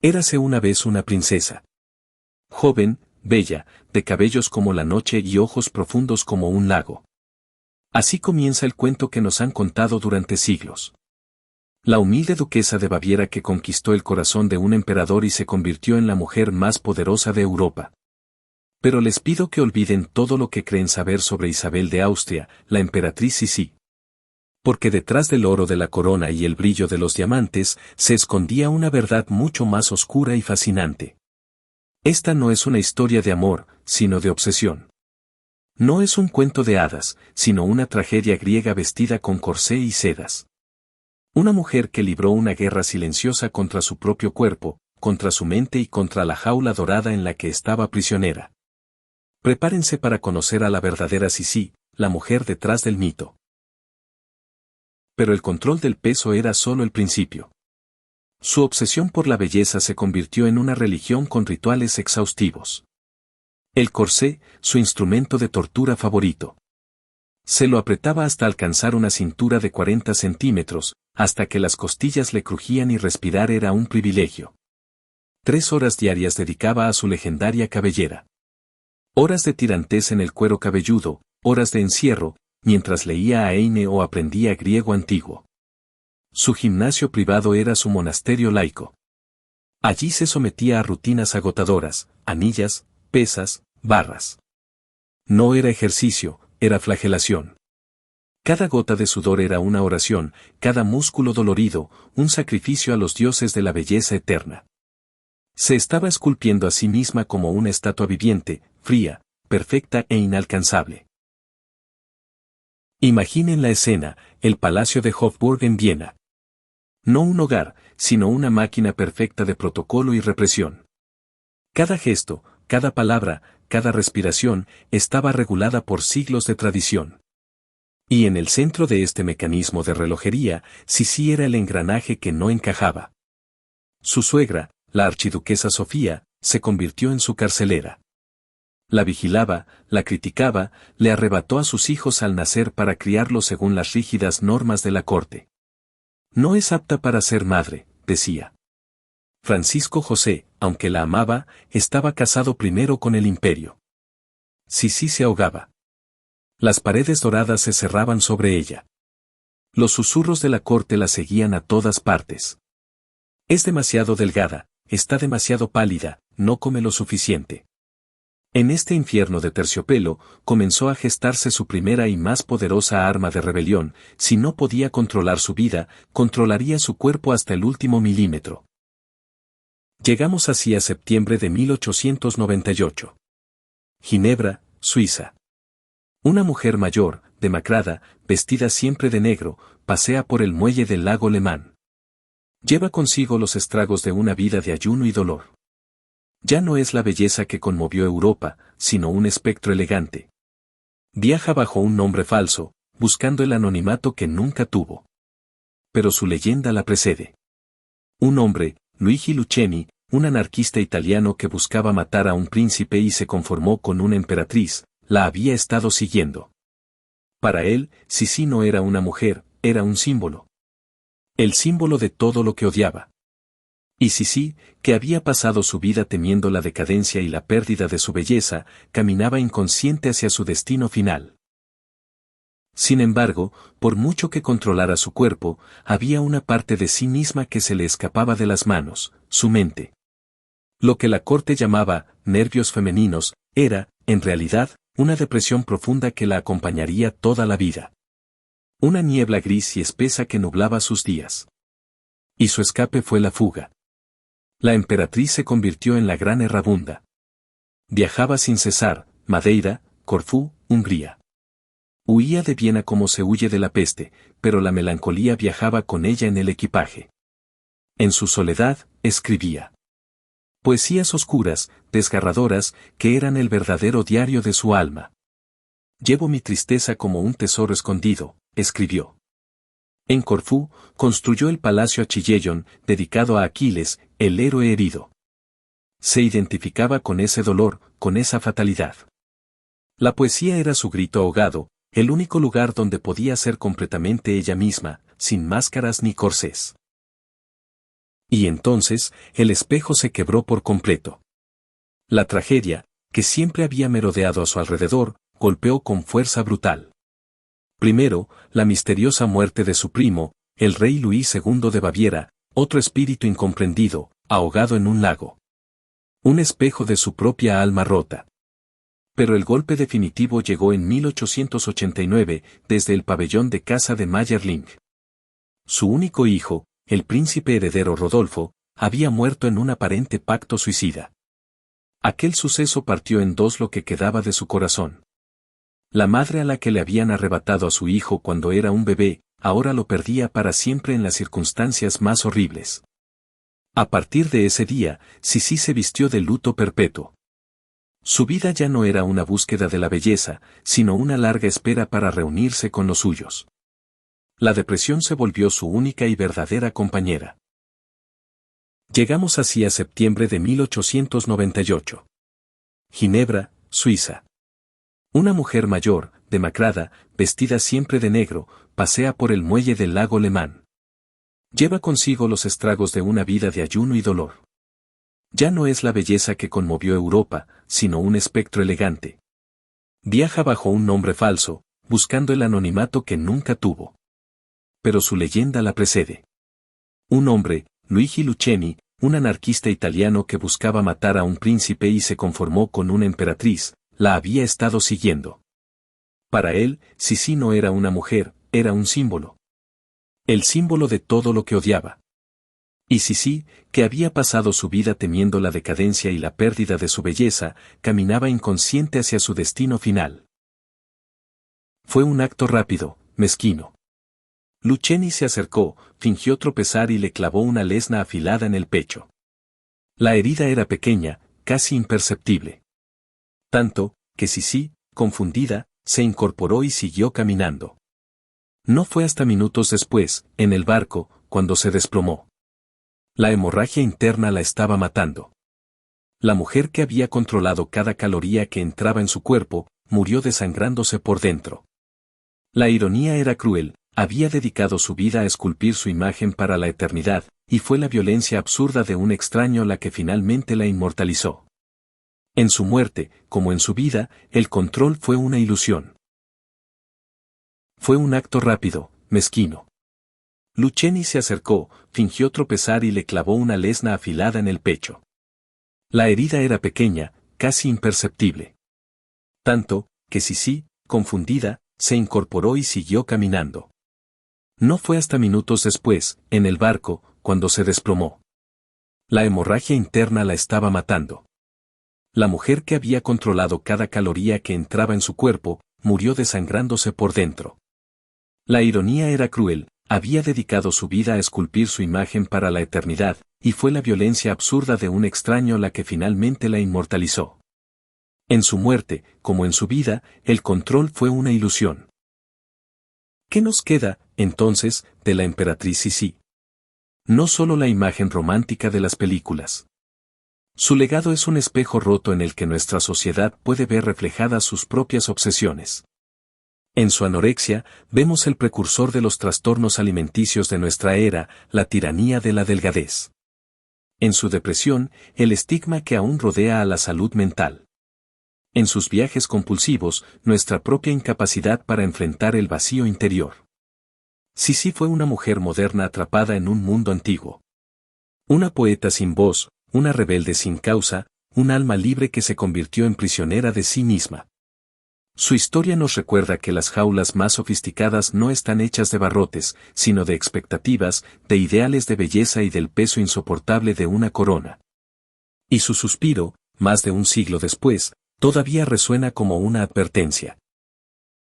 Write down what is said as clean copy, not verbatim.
Érase una vez una princesa. Joven, bella, de cabellos como la noche y ojos profundos como un lago. Así comienza el cuento que nos han contado durante siglos. La humilde duquesa de Baviera que conquistó el corazón de un emperador y se convirtió en la mujer más poderosa de Europa. Pero les pido que olviden todo lo que creen saber sobre Isabel de Austria, la emperatriz Sisi. Porque detrás del oro de la corona y el brillo de los diamantes se escondía una verdad mucho más oscura y fascinante. Esta no es una historia de amor, sino de obsesión. No es un cuento de hadas, sino una tragedia griega vestida con corsé y sedas. Una mujer que libró una guerra silenciosa contra su propio cuerpo, contra su mente y contra la jaula dorada en la que estaba prisionera. Prepárense para conocer a la verdadera Sisi, la mujer detrás del mito. Pero el control del peso era solo el principio. Su obsesión por la belleza se convirtió en una religión con rituales exhaustivos. El corsé, su instrumento de tortura favorito. Se lo apretaba hasta alcanzar una cintura de 40 centímetros, hasta que las costillas le crujían y respirar era un privilegio. 3 horas diarias dedicaba a su legendaria cabellera. Horas de tirantez en el cuero cabelludo, horas de encierro, mientras leía a Heine o aprendía griego antiguo. Su gimnasio privado era su monasterio laico. Allí se sometía a rutinas agotadoras, anillas, pesas, barras. No era ejercicio, era flagelación. Cada gota de sudor era una oración, cada músculo dolorido, un sacrificio a los dioses de la belleza eterna. Se estaba esculpiendo a sí misma como una estatua viviente, fría, perfecta e inalcanzable. Imaginen la escena, el Palacio de Hofburg en Viena. No un hogar, sino una máquina perfecta de protocolo y represión. Cada gesto, cada palabra, cada respiración, estaba regulada por siglos de tradición. Y en el centro de este mecanismo de relojería, Sisi era el engranaje que no encajaba. Su suegra, la archiduquesa Sofía, se convirtió en su carcelera. La vigilaba, la criticaba, le arrebató a sus hijos al nacer para criarlos según las rígidas normas de la corte. No es apta para ser madre, decía. Francisco José, aunque la amaba, estaba casado primero con el imperio. Sisi se ahogaba. Las paredes doradas se cerraban sobre ella. Los susurros de la corte la seguían a todas partes. Es demasiado delgada, está demasiado pálida, no come lo suficiente. En este infierno de terciopelo, comenzó a gestarse su primera y más poderosa arma de rebelión. Si no podía controlar su vida, controlaría su cuerpo hasta el último milímetro. Llegamos así a septiembre de 1898. Ginebra, Suiza. Una mujer mayor, demacrada, vestida siempre de negro, pasea por el muelle del lago Le Mans. Lleva consigo los estragos de una vida de ayuno y dolor. Ya no es la belleza que conmovió Europa, sino un espectro elegante. Viaja bajo un nombre falso, buscando el anonimato que nunca tuvo. Pero su leyenda la precede. Un hombre, Luigi Lucchesi, un anarquista italiano que buscaba matar a un príncipe y se conformó con una emperatriz, la había estado siguiendo. Para él, Sisi no era una mujer, era un símbolo. El símbolo de todo lo que odiaba. Y Sisi, que había pasado su vida temiendo la decadencia y la pérdida de su belleza, caminaba inconsciente hacia su destino final. Sin embargo, por mucho que controlara su cuerpo, había una parte de sí misma que se le escapaba de las manos, su mente. Lo que la corte llamaba nervios femeninos, era, en realidad, una depresión profunda que la acompañaría toda la vida. Una niebla gris y espesa que nublaba sus días. Y su escape fue la fuga. La emperatriz se convirtió en la gran errabunda. Viajaba sin cesar, Madeira, Corfú, Hungría. Huía de Viena como se huye de la peste, pero la melancolía viajaba con ella en el equipaje. En su soledad, escribía. Poesías oscuras, desgarradoras, que eran el verdadero diario de su alma. Llevo mi tristeza como un tesoro escondido, escribió. En Corfú, construyó el Palacio Achilleyon, dedicado a Aquiles, el héroe herido. Se identificaba con ese dolor, con esa fatalidad. La poesía era su grito ahogado, el único lugar donde podía ser completamente ella misma, sin máscaras ni corsés. Y entonces, el espejo se quebró por completo. La tragedia, que siempre había merodeado a su alrededor, golpeó con fuerza brutal. Primero, la misteriosa muerte de su primo, el rey Luis II de Baviera, otro espíritu incomprendido, ahogado en un lago. Un espejo de su propia alma rota. Pero el golpe definitivo llegó en 1889, desde el pabellón de casa de Mayerling. Su único hijo, el príncipe heredero Rodolfo, había muerto en un aparente pacto suicida. Aquel suceso partió en dos lo que quedaba de su corazón. La madre a la que le habían arrebatado a su hijo cuando era un bebé, ahora lo perdía para siempre en las circunstancias más horribles. A partir de ese día, Sisi se vistió de luto perpetuo. Su vida ya no era una búsqueda de la belleza, sino una larga espera para reunirse con los suyos. La depresión se volvió su única y verdadera compañera. Llegamos así a septiembre de 1898. Ginebra, Suiza. Una mujer mayor, demacrada, vestida siempre de negro, pasea por el muelle del lago Le Mans. Lleva consigo los estragos de una vida de ayuno y dolor. Ya no es la belleza que conmovió Europa, sino un espectro elegante. Viaja bajo un nombre falso, buscando el anonimato que nunca tuvo. Pero su leyenda la precede. Un hombre, Luigi Lucchesi, un anarquista italiano que buscaba matar a un príncipe y se conformó con una emperatriz, la había estado siguiendo. Para él, Sisi no era una mujer, era un símbolo. El símbolo de todo lo que odiaba. Y Sisi, que había pasado su vida temiendo la decadencia y la pérdida de su belleza, caminaba inconsciente hacia su destino final. Fue un acto rápido, mezquino. Lucchesi se acercó, fingió tropezar y le clavó una lesna afilada en el pecho. La herida era pequeña, casi imperceptible. Tanto, que Sisi, confundida, se incorporó y siguió caminando. No fue hasta minutos después, en el barco, cuando se desplomó. La hemorragia interna la estaba matando. La mujer que había controlado cada caloría que entraba en su cuerpo, murió desangrándose por dentro. La ironía era cruel, había dedicado su vida a esculpir su imagen para la eternidad, y fue la violencia absurda de un extraño la que finalmente la inmortalizó. En su muerte, como en su vida, el control fue una ilusión. Fue un acto rápido, mezquino. Lucchesi se acercó, fingió tropezar y le clavó una lesna afilada en el pecho. La herida era pequeña, casi imperceptible. Tanto, que Sisi, confundida, se incorporó y siguió caminando. No fue hasta minutos después, en el barco, cuando se desplomó. La hemorragia interna la estaba matando. La mujer que había controlado cada caloría que entraba en su cuerpo, murió desangrándose por dentro. La ironía era cruel, había dedicado su vida a esculpir su imagen para la eternidad, y fue la violencia absurda de un extraño la que finalmente la inmortalizó. En su muerte, como en su vida, el control fue una ilusión. ¿Qué nos queda, entonces, de la emperatriz Sisi? No solo la imagen romántica de las películas. Su legado es un espejo roto en el que nuestra sociedad puede ver reflejadas sus propias obsesiones. En su anorexia, vemos el precursor de los trastornos alimenticios de nuestra era, la tiranía de la delgadez. En su depresión, el estigma que aún rodea a la salud mental. En sus viajes compulsivos, nuestra propia incapacidad para enfrentar el vacío interior. Sisi fue una mujer moderna atrapada en un mundo antiguo. Una poeta sin voz, una rebelde sin causa, un alma libre que se convirtió en prisionera de sí misma. Su historia nos recuerda que las jaulas más sofisticadas no están hechas de barrotes, sino de expectativas, de ideales de belleza y del peso insoportable de una corona. Y su suspiro, más de un siglo después, todavía resuena como una advertencia.